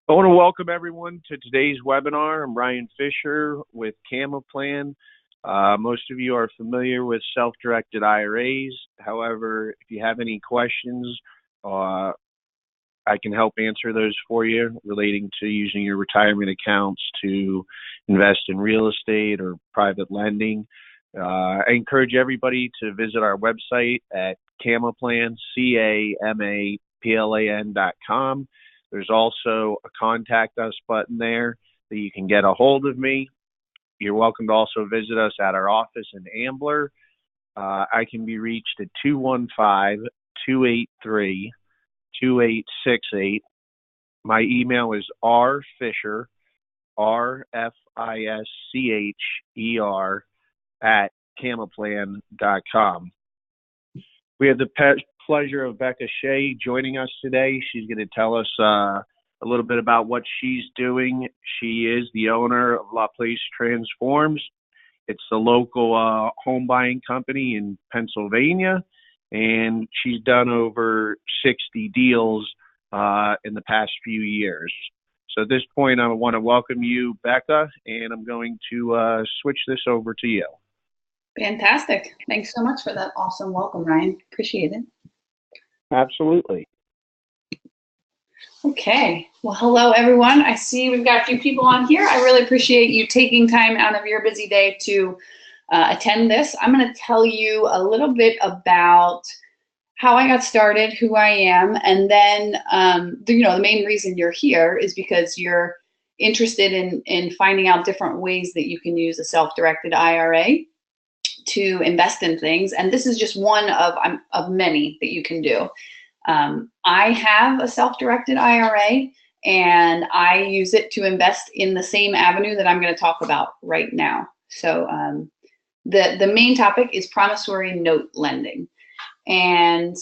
I want to welcome everyone to today's webinar. I'm Ryan Fisher with CamaPlan. Most of you are familiar with self-directed IRAs. However, if you have any questions, I can help answer those for you relating to using your retirement accounts to invest in real estate or private lending. I encourage everybody to visit our website at CamaPlan, CamaPlan.com. There's also a contact us button there that you can get a hold of me. You're welcome to also visit us at our office in Ambler. I can be reached at 215-283-2868. My email is rfischer, RFISCHER, at CamaPlan.com. We have the pleasure of Beka Shea joining us today. She's going to tell us a little bit about what she's doing. She is the owner of LaPlace Transforms. It's the local home buying company in Pennsylvania, and she's done over 60 deals in the past few years. So at this point, I want to welcome you, Beka, and I'm going to switch this over to you. Fantastic. Thanks so much for that awesome welcome, Ryan. Appreciate it. Absolutely. Okay. Well, hello, everyone. I see we've got a few people on here. I really appreciate you taking time out of your busy day to attend this. I'm going to tell you a little bit about how I got started, who I am, and then the main reason you're here is because you're interested in finding out different ways that you can use a self-directed IRA to invest in things, and this is just one of many that you can do. I have a self-directed IRA, and I use it to invest in the same avenue that I'm going to talk about right now. So the main topic is promissory note lending, and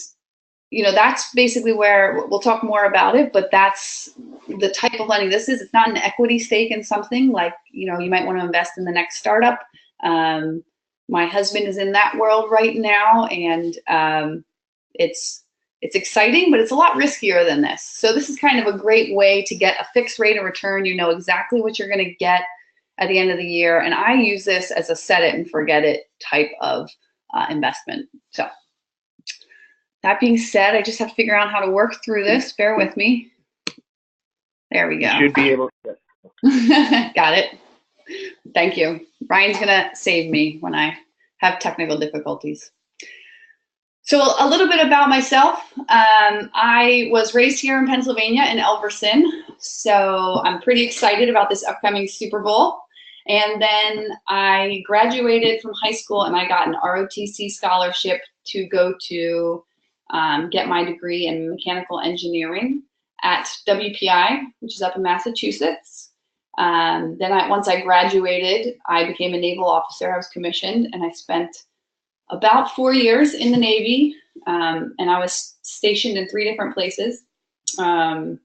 that's basically where we'll talk more about it. But that's the type of lending this is. It's not an equity stake in something like you might want to invest in the next startup. My husband is in that world right now, and it's exciting, but it's a lot riskier than this. So this is kind of a great way to get a fixed rate of return. You know exactly what you're going to get at the end of the year, and I use this as a set it and forget it type of investment. So that being said, I just have to figure out how to work through this. Bear with me. There we go. You should be able to. Got it. Thank you. Ryan's gonna save me when I have technical difficulties. So a little bit about myself. I was raised here in Pennsylvania in Elverson, so I'm pretty excited about this upcoming Super Bowl. And then I graduated from high school, and I got an ROTC scholarship to go to get my degree in mechanical engineering at WPI, which is up in Massachusetts. Once I graduated, I became a naval officer. I was commissioned, and I spent about 4 years in the Navy, and I was stationed in 3 different places. I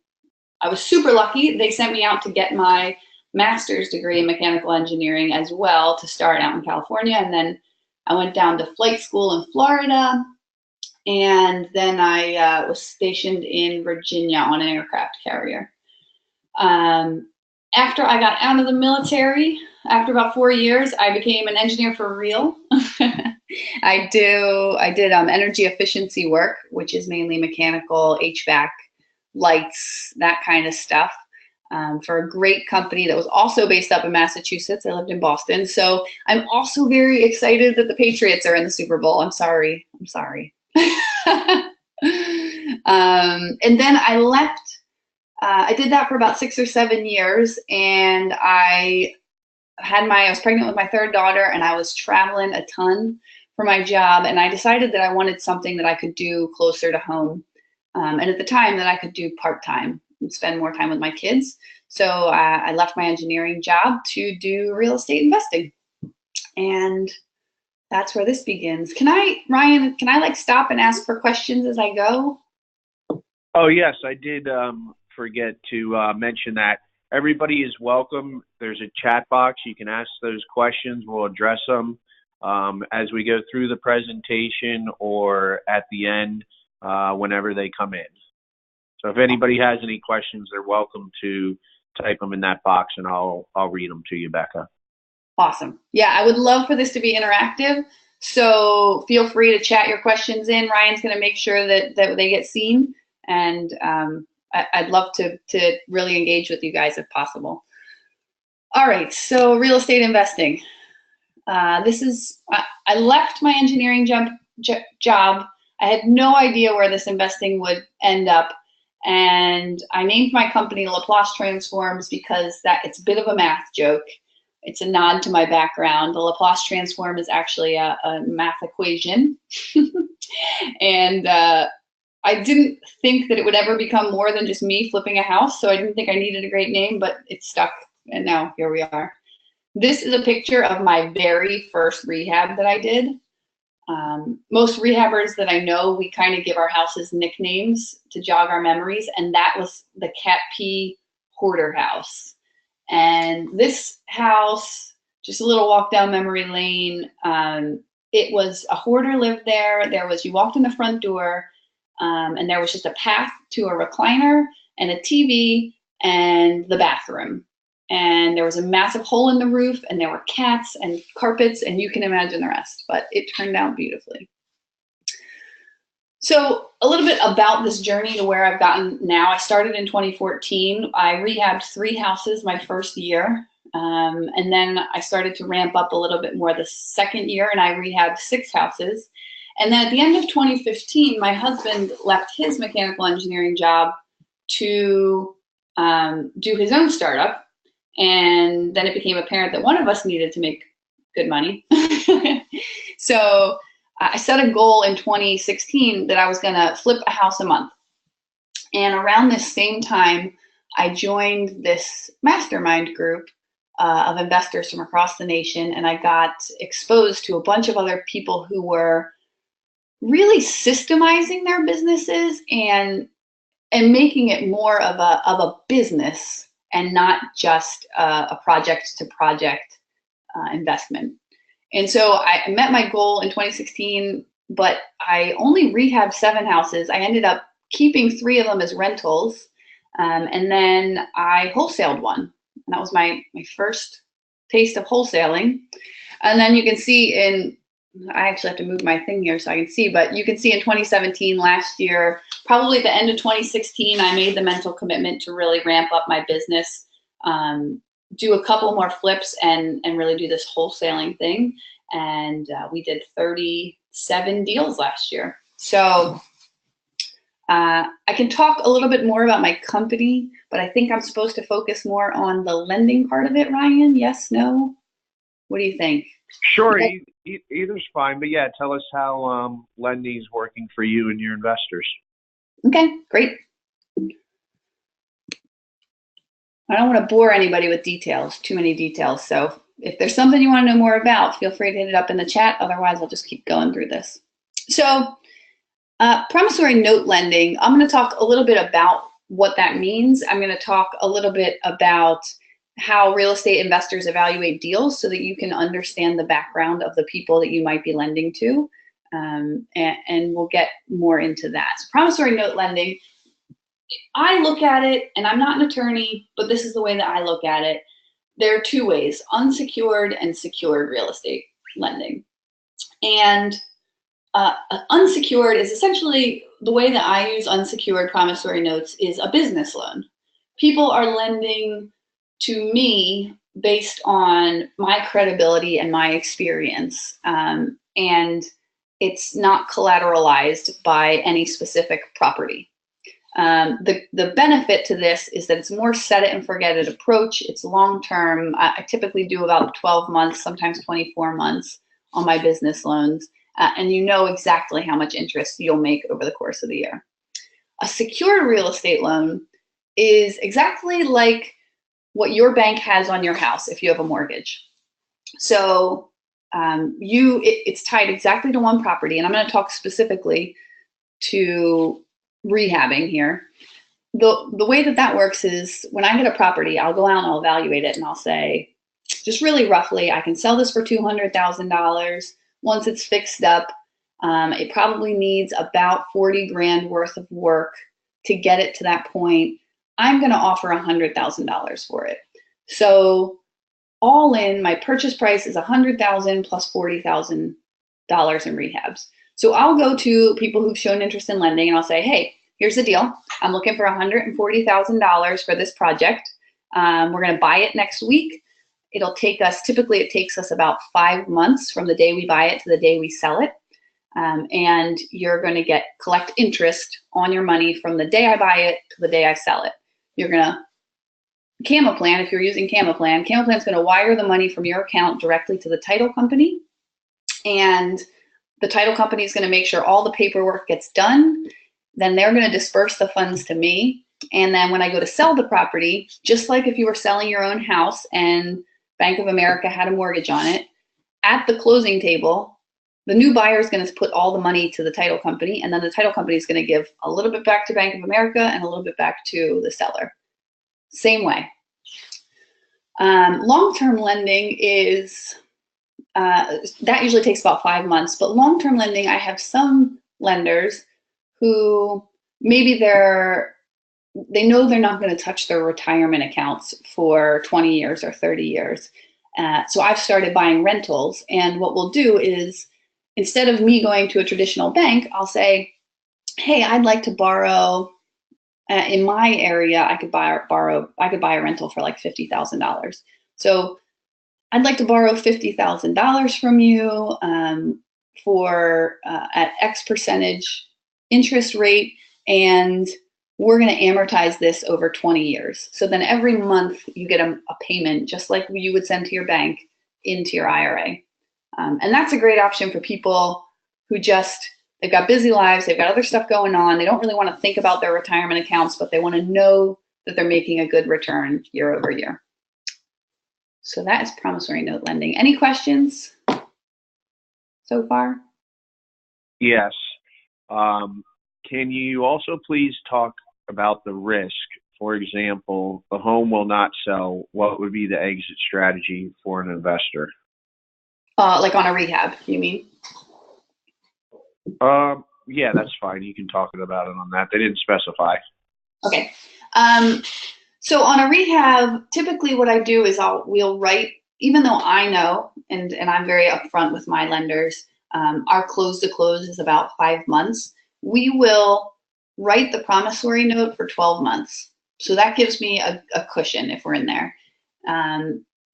was super lucky. They sent me out to get my master's degree in mechanical engineering as well to start out in California, and then I went down to flight school in Florida, and then I was stationed in Virginia on an aircraft carrier. After I got out of the military, after about 4 years, I became an engineer for real. I did energy efficiency work, which is mainly mechanical, HVAC, lights, that kind of stuff, for a great company that was also based up in Massachusetts. I lived in Boston. So I'm also very excited that the Patriots are in the Super Bowl. I'm sorry. And then I left. I did that for about 6 or 7 years, and I was pregnant with my 3rd daughter, and I was traveling a ton for my job, and I decided that I wanted something that I could do closer to home, and at the time that I could do part-time and spend more time with my kids. So I left my engineering job to do real estate investing, and that's where this begins. Ryan, can I stop and ask for questions as I go? Oh, yes, I did forget to mention that. Everybody is welcome. There's a chat box. You can ask those questions. We'll address them as we go through the presentation or at the end whenever they come in. So if anybody has any questions, they're welcome to type them in that box, and I'll read them to you, Beka. Awesome. Yeah, I would love for this to be interactive. So feel free to chat your questions in. Ryan's going to make sure that they get seen, and I'd love to really engage with you guys if possible. All right, so real estate investing. I left my engineering job. I had no idea where this investing would end up. And I named my company LaPlace Transforms because it's a bit of a math joke. It's a nod to my background. The LaPlace Transform is actually a math equation. And I didn't think that it would ever become more than just me flipping a house. So I didn't think I needed a great name, but it stuck. And now here we are. This is a picture of my very first rehab that I did. Most rehabbers that I know, we kind of give our houses nicknames to jog our memories, and that was the Cat P Hoarder House. And this house, just a little walk down memory lane, it was a hoarder lived there. You walked in the front door, and there was just a path to a recliner and a TV and the bathroom. And there was a massive hole in the roof, and there were cats and carpets, and you can imagine the rest, but it turned out beautifully. So a little bit about this journey to where I've gotten now. I started in 2014. I rehabbed 3 houses my first year, and then I started to ramp up a little bit more the second year, and I rehabbed 6 houses. And then at the end of 2015, my husband left his mechanical engineering job to do his own startup. And then it became apparent that one of us needed to make good money. So I set a goal in 2016 that I was going to flip a house a month. And around this same time, I joined this mastermind group of investors from across the nation. And I got exposed to a bunch of other people who were really systemizing their businesses and making it more of a business and not just a project-to-project investment. And so I met my goal in 2016, but I only rehabbed 7 houses. I ended up keeping 3 of them as rentals, and then I wholesaled 1. And that was my first taste of wholesaling. And then you can see I actually have to move my thing here so I can see, but you can see in 2017, last year, probably at the end of 2016, I made the mental commitment to really ramp up my business, do a couple more flips and really do this wholesaling thing. And we did 37 deals last year. So I can talk a little bit more about my company, but I think I'm supposed to focus more on the lending part of it, Ryan. Yes, no? What do you think? Sure, either's fine, but yeah, tell us how lending is working for you and your investors. Okay, great. I don't want to bore anybody with too many details. So if there's something you want to know more about, feel free to hit it up in the chat. Otherwise, I'll just keep going through this. So promissory note lending, I'm going to talk a little bit about what that means. I'm going to talk a little bit about how real estate investors evaluate deals so that you can understand the background of the people that you might be lending to. And we'll get more into that. So promissory note lending, I look at it, and I'm not an attorney, but this is the way that I look at it. There are 2 ways, unsecured and secured real estate lending. And unsecured is essentially, the way that I use unsecured promissory notes is a business loan. People are lending to me based on my credibility and my experience, and it's not collateralized by any specific property. The benefit to this is that it's more set it and forget it approach. It's long-term. I typically do about 12 months, sometimes 24 months on my business loans, and you know exactly how much interest you'll make over the course of the year. A secured real estate loan is exactly like what your bank has on your house if you have a mortgage. So it's tied exactly to one property, and I'm going to talk specifically to rehabbing here. The way that works is when I get a property, I'll go out and I'll evaluate it, and I'll say, just really roughly, I can sell this for $200,000. Once it's fixed up, it probably needs about 40 grand worth of work to get it to that point, I'm going to offer $100,000 for it. So all in, my purchase price is $100,000 plus $40,000 in rehabs. So I'll go to people who've shown interest in lending and I'll say, hey, here's the deal. I'm looking for $140,000 for this project. We're going to buy it next week. It'll take us, typically it takes us about 5 months from the day we buy it to the day we sell it. And you're going to collect interest on your money from the day I buy it to the day I sell it. You're going to CamaPlan, if you're using CamaPlan's going to wire the money from your account directly to the title company. And the title company is going to make sure all the paperwork gets done. Then they're going to disperse the funds to me. And then when I go to sell the property, just like if you were selling your own house and Bank of America had a mortgage on it, at the closing table, the new buyer is going to put all the money to the title company, and then the title company is going to give a little bit back to Bank of America and a little bit back to the seller. Same way. Long-term lending is, that usually takes about 5 months, but long-term lending, I have some lenders who maybe they know they're not going to touch their retirement accounts for 20 years or 30 years. So I've started buying rentals, and what we'll do is, instead of me going to a traditional bank, I'll say, hey, I'd like to borrow. In my area, I could buy a rental for like $50,000. So I'd like to borrow $50,000 from you for at X percentage interest rate, and we're going to amortize this over 20 years. So then every month you get a payment, just like you would send to your bank, into your IRA. And that's a great option for people who they've got busy lives, they've got other stuff going on, they don't really want to think about their retirement accounts, but they want to know that they're making a good return year over year. So that is promissory note lending. Any questions so far? Yes. Can you also please talk about the risk? For example, the home will not sell. What would be the exit strategy for an investor? Like on a rehab, you mean? Yeah, that's fine. You can talk about it on that. They didn't specify. Okay. So on a rehab, typically what I do is we'll write, even though I know, and I'm very upfront with my lenders, our close to close is about 5 months. We will write the promissory note for 12 months. So that gives me a cushion if we're in there.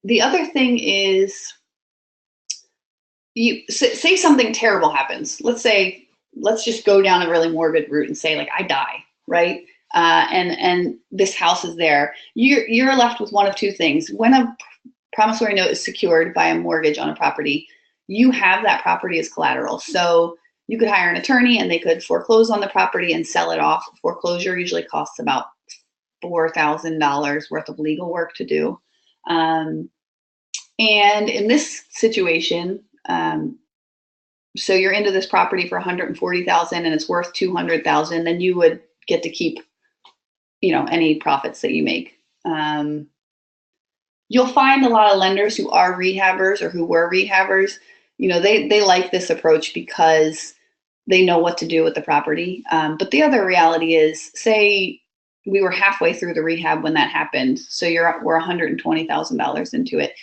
The other thing is, you say something terrible happens. Let's just go down a really morbid route and say, like, I die, right? And this house is there. You're left with one of two things. When a promissory note is secured by a mortgage on a property, you have that property as collateral. So you could hire an attorney and they could foreclose on the property and sell it off. Foreclosure usually costs about $4,000 worth of legal work to do. And in this situation, so you're into this property for $140,000 and it's worth $200,000, then you would get to keep, any profits that you make. You'll find a lot of lenders who are rehabbers or who were rehabbers, they like this approach because they know what to do with the property. But the other reality is, say we were halfway through the rehab when that happened, so we're $120,000 into it.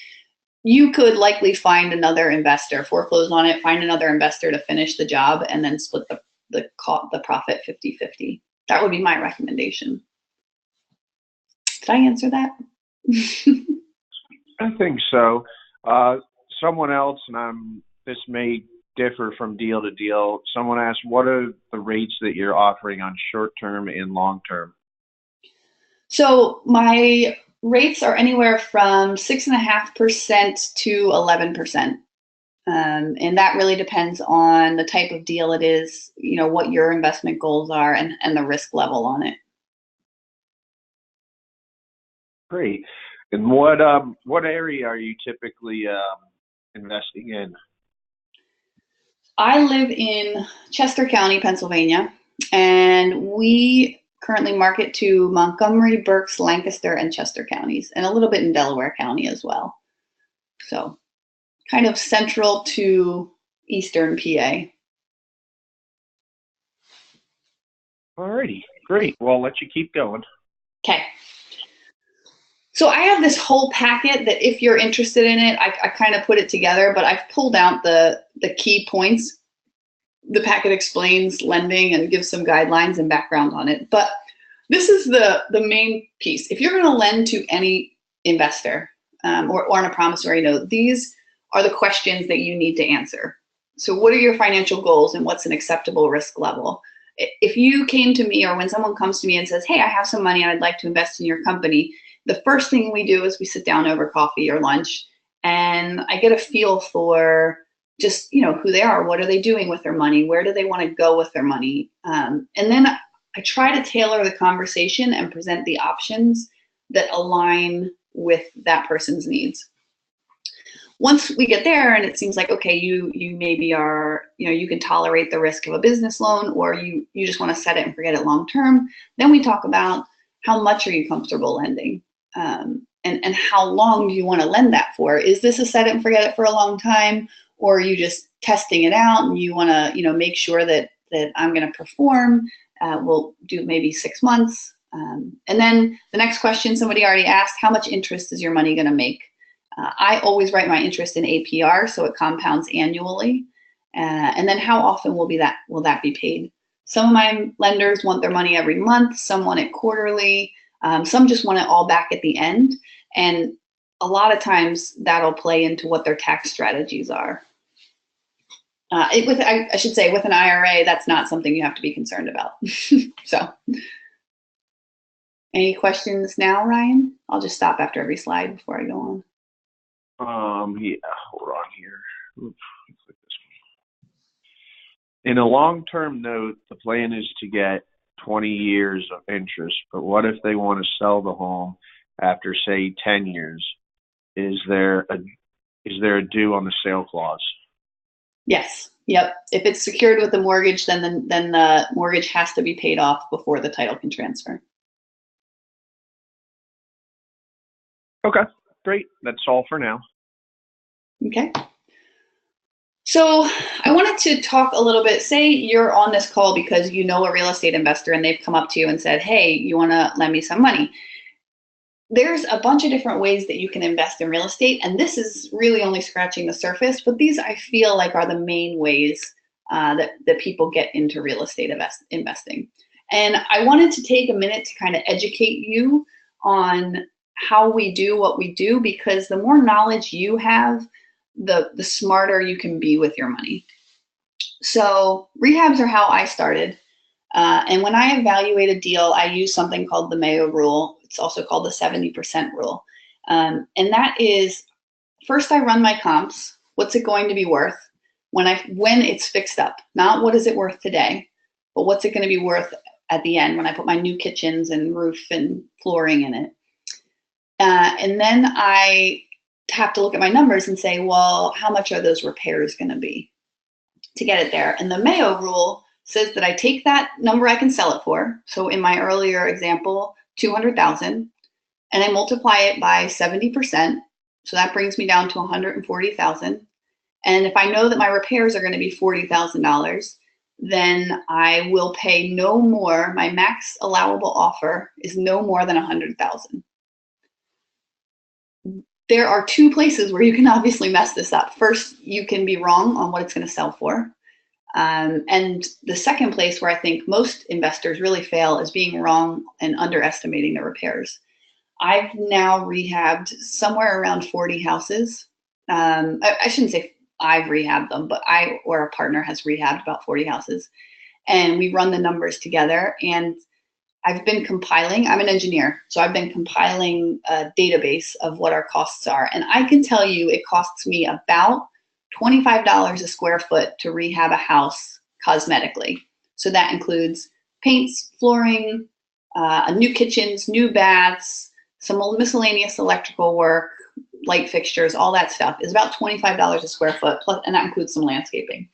You could likely find another investor, foreclose on it, find another investor to finish the job, and then split the profit 50-50. That would be my recommendation. Did I answer that? I think so. Someone else, and this may differ from deal to deal. Someone asked, what are the rates that you're offering on short-term and long-term? So my rates are anywhere from 6.5% to 11%. And that really depends on the type of deal it is, what your investment goals are and the risk level on it. Great. And what area are you typically investing in? I live in Chester County, Pennsylvania, and we currently market to Montgomery, Berks, Lancaster, and Chester counties, and a little bit in Delaware County as well. So kind of central to eastern PA. Alrighty, Great. Well, I'll let you keep going. Okay. So I have this whole packet that if you're interested in it, I kind of put it together, but I've pulled out the key points. The packet explains lending and gives some guidelines and background on it. But this is the main piece. If you're going to lend to any investor or on a promissory note, these are the questions that you need to answer. So what are your financial goals and what's an acceptable risk level? If you came to me, or when someone comes to me and says, hey, I have some money and I'd like to invest in your company, the first thing we do is we sit down over coffee or lunch, and I get a feel for just, who they are, what are they doing with their money, where do they want to go with their money, and then I try to tailor the conversation and present the options that align with that person's needs. Once we get there and it seems like, okay, you maybe are, you can tolerate the risk of a business loan, or you just want to set it and forget it long term, then we talk about how much are you comfortable lending, and how long do you want to lend that for? Is this a set it and forget it for a long time, or are you just testing it out and you want to make sure that I'm going to perform? We'll do maybe 6 months. And then the next question somebody already asked, how much interest is your money going to make? I always write my interest in APR, so it compounds annually. And then how often will that be paid? Some of my lenders want their money every month, some want it quarterly, some just want it all back at the end. And a lot of times that'll play into what their tax strategies are. I should say, with an IRA, that's not something you have to be concerned about. So, any questions now, Ryan? I'll just stop after every slide before I go on. Yeah, hold on here. Oops, click this one. In a long-term note, the plan is to get 20 years of interest, but what if they want to sell the home after, say, 10 years? Is there a due on the sale clause? Yes. Yep. If it's secured with a mortgage, then the mortgage has to be paid off before the title can transfer. Okay, great. That's all for now. Okay. So I wanted to talk a little bit, say you're on this call because you know a real estate investor and they've come up to you and said, hey, you want to lend me some money? There's a bunch of different ways that you can invest in real estate, and this is really only scratching the surface, but these I feel like are the main ways that people get into real estate investing. And I wanted to take a minute to kind of educate you on how we do what we do, because the more knowledge you have, the smarter you can be with your money. So rehabs are how I started. And when I evaluate a deal, I use something called the Mayo rule. It's also called the 70% rule. And that is, first I run my comps. What's it going to be worth when it's fixed up? Not what is it worth today, but what's it going to be worth at the end when I put my new kitchens and roof and flooring in it. And then I have to look at my numbers and say, well, how much are those repairs going to be to get it there? And the Mayo rule says that I take that number I can sell it for. So in my earlier example, 200,000, and I multiply it by 70%. So that brings me down to 140,000. And if I know that my repairs are going to be $40,000, then I will pay no more. My max allowable offer is no more than 100,000. There are two places where you can obviously mess this up. First, you can be wrong on what it's going to sell for. And the second place where I think most investors really fail is being wrong and underestimating the repairs. I've now rehabbed somewhere around 40 houses. I shouldn't say I've rehabbed them, but I or a partner has rehabbed about 40 houses. And we run the numbers together. And I've been compiling, I'm an engineer, so I've been compiling a database of what our costs are. And I can tell you it costs me about $25 a square foot to rehab a house cosmetically. So that includes paints, flooring, new kitchens, new baths, some miscellaneous electrical work, light fixtures, all that stuff is about $25 a square foot, plus, and that includes some landscaping.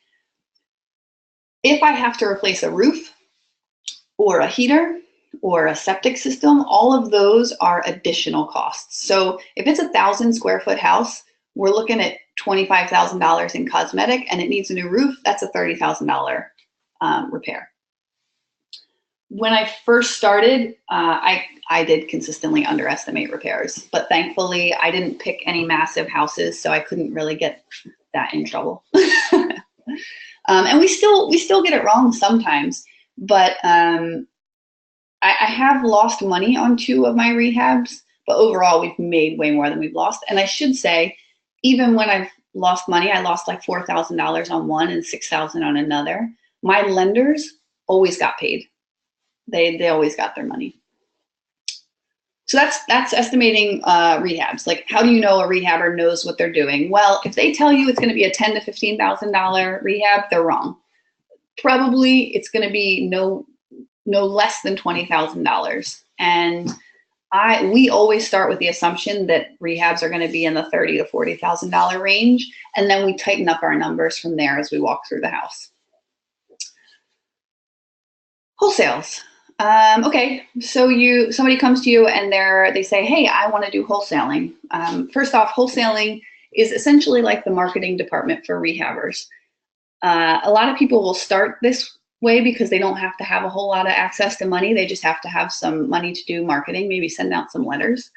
If I have to replace a roof or a heater or a septic system, all of those are additional costs. So if it's 1,000 square foot house, we're looking at $25,000 in cosmetic, and it needs a new roof, that's a $30,000 repair. when I first started, I did consistently underestimate repairs, but thankfully I didn't pick any massive houses, so I couldn't really get that in trouble. And we still get it wrong sometimes, but I have lost money on 2 of my rehabs, but overall we've made way more than we've lost. And I should say, even when I've lost money, I lost like $4,000 on one and $6,000 on another. My lenders always got paid. They always got their money. So that's estimating rehabs. Like, how do you know a rehabber knows what they're doing? Well, if they tell you it's going to be a $10,000 to $15,000 rehab, they're wrong. Probably it's going to be no less than $20,000. And we always start with the assumption that rehabs are going to be in the $30,000 to $40,000 range, and then we tighten up our numbers from there as we walk through the house. Wholesales. Okay, so somebody comes to you and they say, hey, I want to do wholesaling. First off, wholesaling is essentially like the marketing department for rehabbers. A lot of people will start this way because they don't have to have a whole lot of access to money. They just have to have some money to do marketing, maybe send out some letters.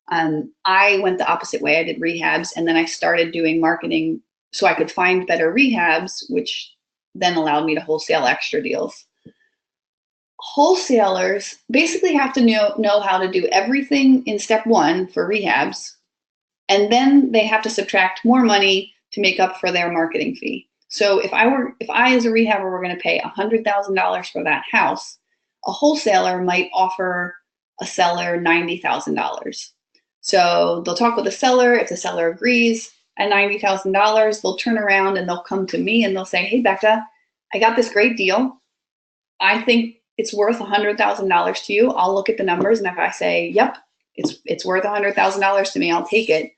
I went the opposite way. I did rehabs, and then I started doing marketing so I could find better rehabs, which then allowed me to wholesale extra deals. Wholesalers basically have to know how to do everything in step 1 for rehabs, and then they have to subtract more money to make up for their marketing fee. So if I as a rehabber were going to pay $100,000 for that house, a wholesaler might offer a seller $90,000. So they'll talk with the seller. If the seller agrees at $90,000, they'll turn around and they'll come to me and they'll say, hey, Beka, I got this great deal. I think it's worth $100,000 to you. I'll look at the numbers, and if I say, yep, it's worth $100,000 to me, I'll take it.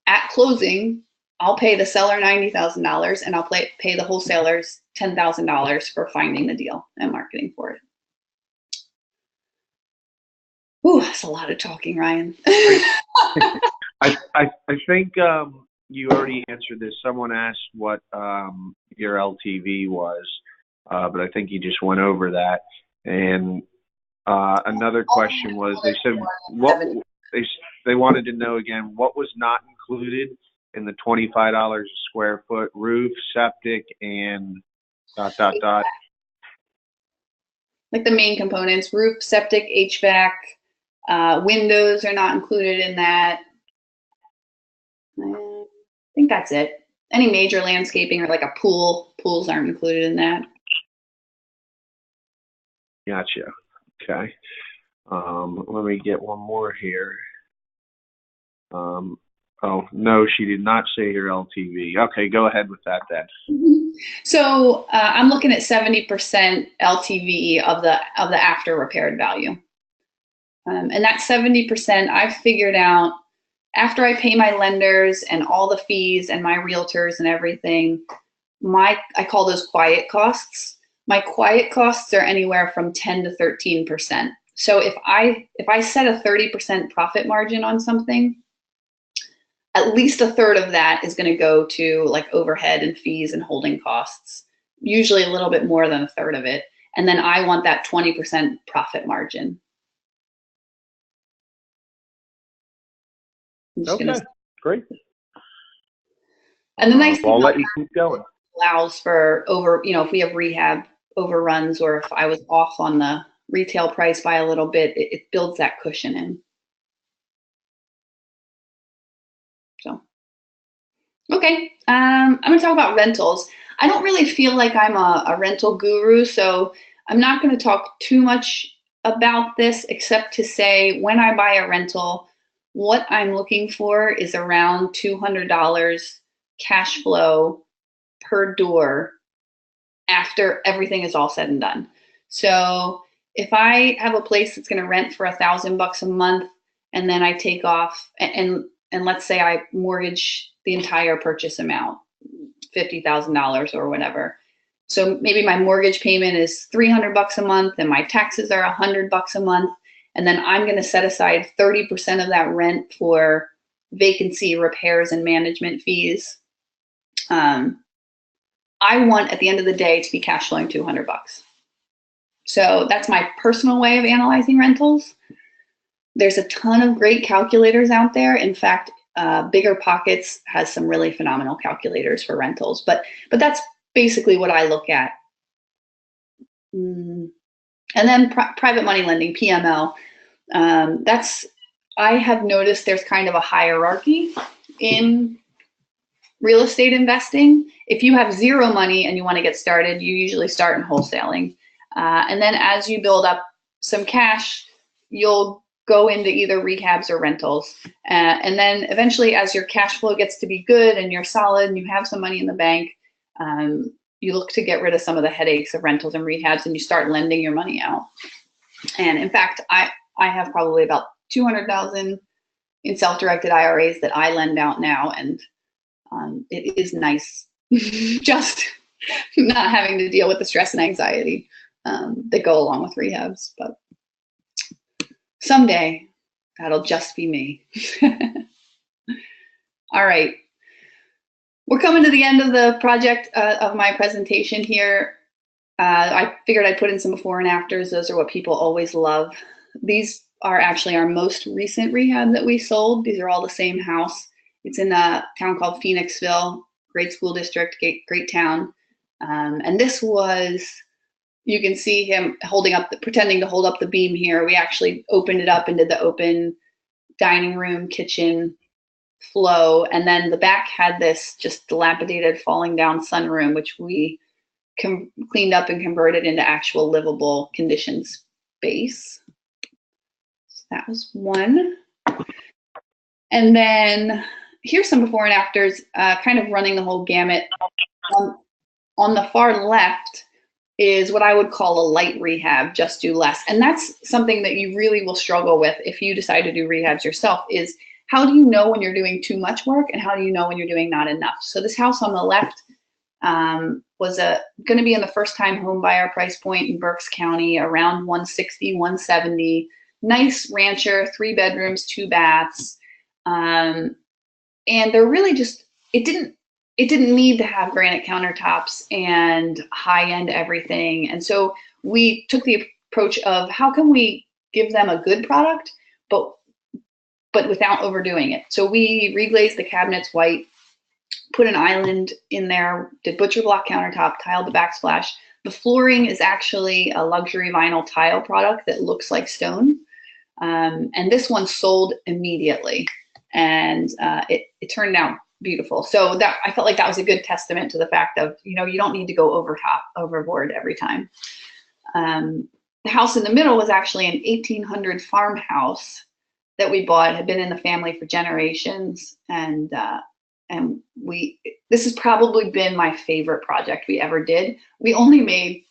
At closing, I'll pay the seller $90,000, and I'll pay the wholesalers $10,000 for finding the deal and marketing for it. Ooh, that's a lot of talking, Ryan. I think you already answered this. Someone asked what your LTV was, but I think you just went over that. And another question was, they said they wanted to know again what was not included in the $25 a square foot: roof, septic, and ... Like the main components: roof, septic, HVAC, windows are not included in that. I think that's it. Any major landscaping or like a pools aren't included in that. Gotcha. Okay. Let me get one more here. Oh, no, she did not say her LTV. Okay, go ahead with that then. So I'm looking at 70% LTV of the after repaired value. And that 70% I've figured out after I pay my lenders and all the fees and my realtors and everything. I call those quiet costs. My quiet costs are anywhere from 10 to 13%. So if I set a 30% profit margin on something, at least a third of that is going to go to like overhead and fees and holding costs, usually a little bit more than a third of it. And then I want that 20% profit margin. Okay, great. And the nice thing I'll let you keep going. Allows for if we have rehab overruns, or if I was off on the retail price by a little bit, it builds that cushion in. So, okay, I'm going to talk about rentals. I don't really feel like I'm a rental guru, so I'm not going to talk too much about this, except to say when I buy a rental, what I'm looking for is around $200 cash flow per door after everything is all said and done. So if I have a place that's going to rent for $1,000 a month, and then I take off and let's say I mortgage the entire purchase amount, $50,000 or whatever. So maybe my mortgage payment is $300 a month and my taxes are $100 a month. And then I'm going to set aside 30% of that rent for vacancy, repairs, and management fees. I want at the end of the day to be cash flowing $200. So that's my personal way of analyzing rentals. There's a ton of great calculators out there. In fact, Bigger Pockets has some really phenomenal calculators for rentals, but that's basically what I look at. And then private money lending, PML. I have noticed there's kind of a hierarchy in real estate investing. If you have zero money and you want to get started, you usually start in wholesaling. And then as you build up some cash, you'll go into either rehabs or rentals. And then eventually, as your cash flow gets to be good and you're solid and you have some money in the bank, you look to get rid of some of the headaches of rentals and rehabs, and you start lending your money out. And in fact, I have probably about 200,000 in self-directed IRAs that I lend out now, and it is nice just not having to deal with the stress and anxiety that go along with rehabs. But someday that'll just be me. All right. We're coming to the end of the project of my presentation here. I figured I'd put in some before and afters. Those are what people always love. These are actually our most recent rehab that we sold. These are all the same house. It's in a town called Phoenixville, great school district, great town. And this was, you can see him pretending to hold up the beam here. We actually opened it up and did the open dining room, kitchen flow. And then the back had this just dilapidated, falling down sunroom, which we cleaned up and converted into actual livable condition space. So that was one. And then here's some before and afters, kind of running the whole gamut. On the far left is what I would call a light rehab, just do less. And that's something that you really will struggle with if you decide to do rehabs yourself, is how do you know when you're doing too much work and how do you know when you're doing not enough? So this house on the left was going to be in the first time home buyer price point in Berks County, around 160, 170. Nice rancher, 3 bedrooms, 2 baths. And they're really just, it didn't need to have granite countertops and high-end everything. And so we took the approach of how can we give them a good product, but without overdoing it. So we reglazed the cabinets white, put an island in there, did butcher block countertop, tiled the backsplash. The flooring is actually a luxury vinyl tile product that looks like stone. And this one sold immediately, and it turned out beautiful. So that, I felt like that was a good testament to the fact of, you don't need to go overboard every time. The house in the middle was actually an 1800 farmhouse that we bought, had been in the family for generations. And this has probably been my favorite project we ever did. We only made,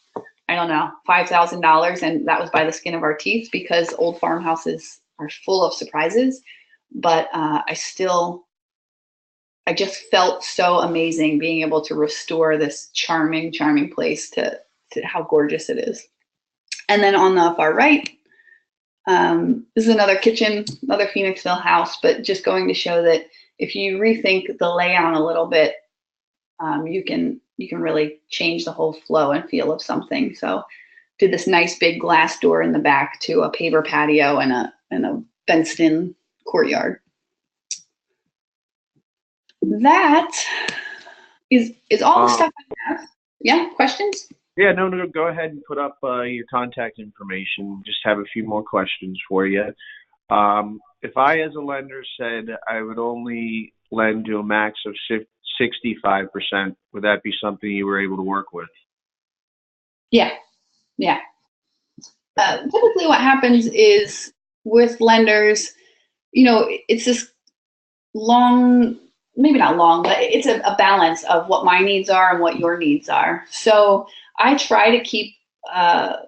I don't know, $5,000, and that was by the skin of our teeth, because old farmhouses are full of surprises. But I just felt so amazing being able to restore this charming, charming place to how gorgeous it is. And then on the far right, this is another kitchen, another Phoenixville house, but just going to show that if you rethink the layout a little bit, you can really change the whole flow and feel of something. So did this nice big glass door in the back to a paver patio and a fenced-in courtyard. That is all the stuff I have. Yeah, questions? Yeah, no, go ahead and put up your contact information. Just have a few more questions for you. If I, as a lender, said I would only lend to a max of 65%, would that be something you were able to work with? Yeah. Typically what happens is with lenders, it's this long, maybe not long, but it's a balance of what my needs are and what your needs are. So I try to keep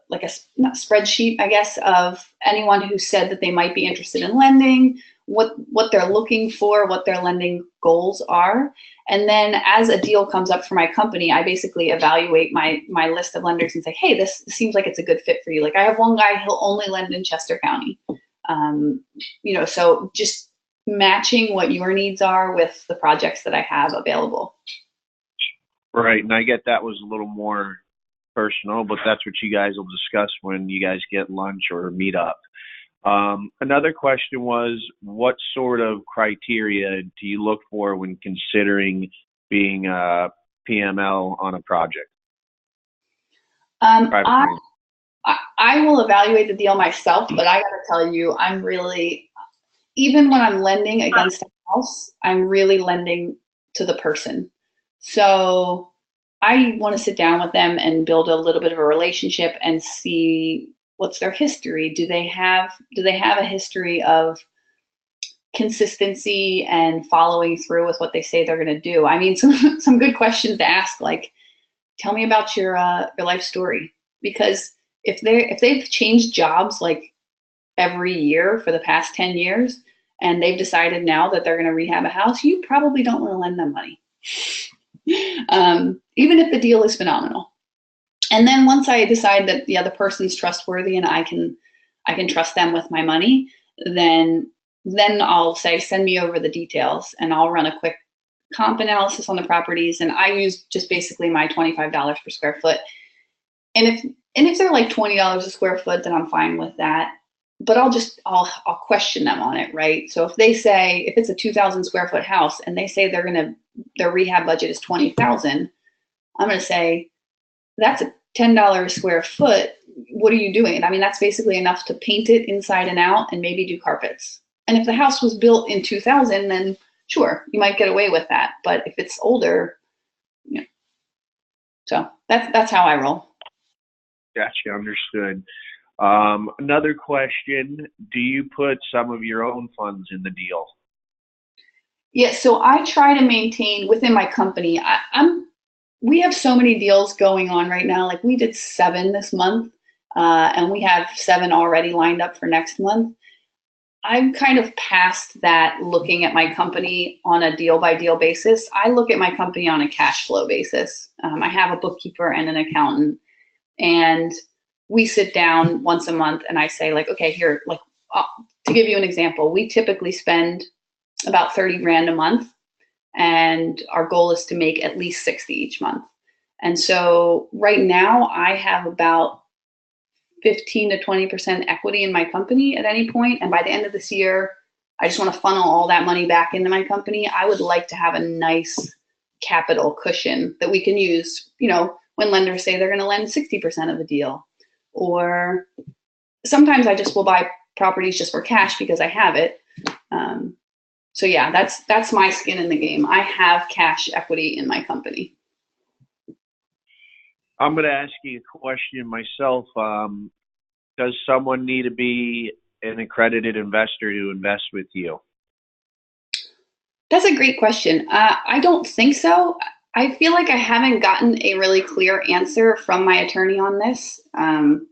like not spreadsheet, I guess, of anyone who said that they might be interested in lending, what they're looking for, what their lending goals are. And then as a deal comes up for my company, I basically evaluate my list of lenders and say, hey, this seems like it's a good fit for you. Like I have one guy, he'll only lend in Chester County. So just matching what your needs are with the projects that I have available. Right, and I get that was a little more personal, but that's what you guys will discuss when you guys get lunch or meet up. Another question was, what sort of criteria do you look for when considering being a PML on a project? I will evaluate the deal myself, but I got to tell you, I'm really, even when I'm lending against a house, I'm really lending to the person. So I want to sit down with them and build a little bit of a relationship and see what's their history. Do they have a history of consistency and following through with what they say they're going to do? I mean, some good questions to ask, like, tell me about your life story, because if they've changed jobs like every year for the past 10 years and they've decided now that they're going to rehab a house, you probably don't want to lend them money, even if the deal is phenomenal. And then once I decide that the other person's trustworthy and I can trust them with my money, then I'll say, send me over the details and I'll run a quick comp analysis on the properties. And I use just basically my $25 per square foot. And if they're like $20 a square foot, then I'm fine with that. But I'll question them on it, right? So if they say, if it's a 2,000 square foot house and they say their rehab budget is 20,000, I'm going to say, that's a $10 a square foot. What are you doing? I mean, that's basically enough to paint it inside and out and maybe do carpets. And if the house was built in 2000, then sure, you might get away with that. But if it's older, so that's how I roll. Gotcha, understood. Another question, do you put some of your own funds in the deal? Yeah, so I try to maintain within my company. We have so many deals going on right now. Like we did 7 this month, and we have 7 already lined up for next month. I'm kind of past that looking at my company on a deal by deal basis. I look at my company on a cash flow basis. I have a bookkeeper and an accountant, and we sit down once a month and I say, like, okay, here, like, to give you an example, we typically spend about 30 grand a month, and our goal is to make at least 60 each month. And so right now I have about 15 to 20% equity in my company at any point. And by the end of this year, I just want to funnel all that money back into my company. I would like to have a nice capital cushion that we can use, when lenders say they're going to lend 60% of the deal. Or sometimes I just will buy properties just for cash because I have it. So yeah, that's my skin in the game. I have cash equity in my company. I'm going to ask you a question myself. Does someone need to be an accredited investor to invest with you? That's a great question. I don't think so. I feel like I haven't gotten a really clear answer from my attorney on this. And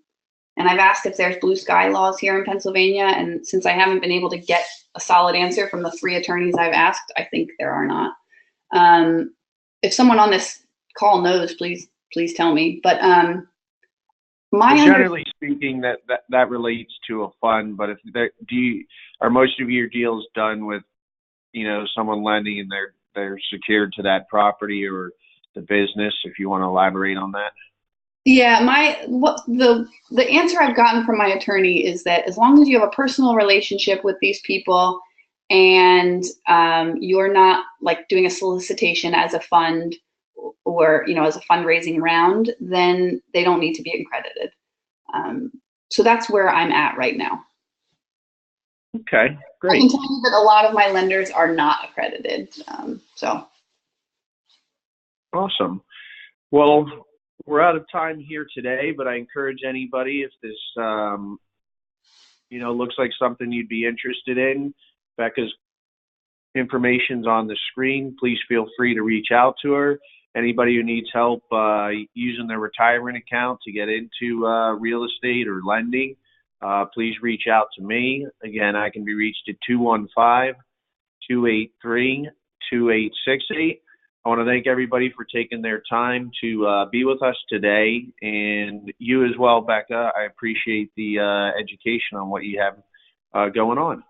I've asked if there's blue sky laws here in Pennsylvania. And since I haven't been able to get a solid answer from the 3 attorneys I've asked, I think there are not. If someone on this call knows, please tell me. But generally speaking, that relates to a fund. But if are most of your deals done with, someone lending and they're secured to that property or the business? If you want to elaborate on that. Yeah, the answer I've gotten from my attorney is that as long as you have a personal relationship with these people and you're not like doing a solicitation as a fund or as a fundraising round, then they don't need to be accredited. So that's where I'm at right now. Okay, great. I can tell you that a lot of my lenders are not accredited. So awesome. Well, we're out of time here today, but I encourage anybody, if this looks like something you'd be interested in, Beka's information's on the screen. Please feel free to reach out to her. Anybody who needs help using their retirement account to get into real estate or lending, please reach out to me. Again, I can be reached at 215-283-2868. I want to thank everybody for taking their time to be with us today, and you as well, Beka. I appreciate the education on what you have going on.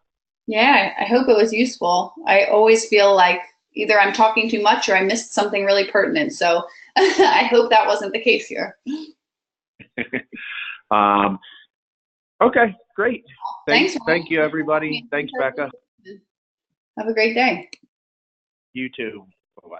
Yeah, I hope it was useful. I always feel like either I'm talking too much or I missed something really pertinent. So I hope that wasn't the case here. Okay, great. Thanks. Thank you, everybody. Thanks, Beka. Have a great day. You too. Bye-bye.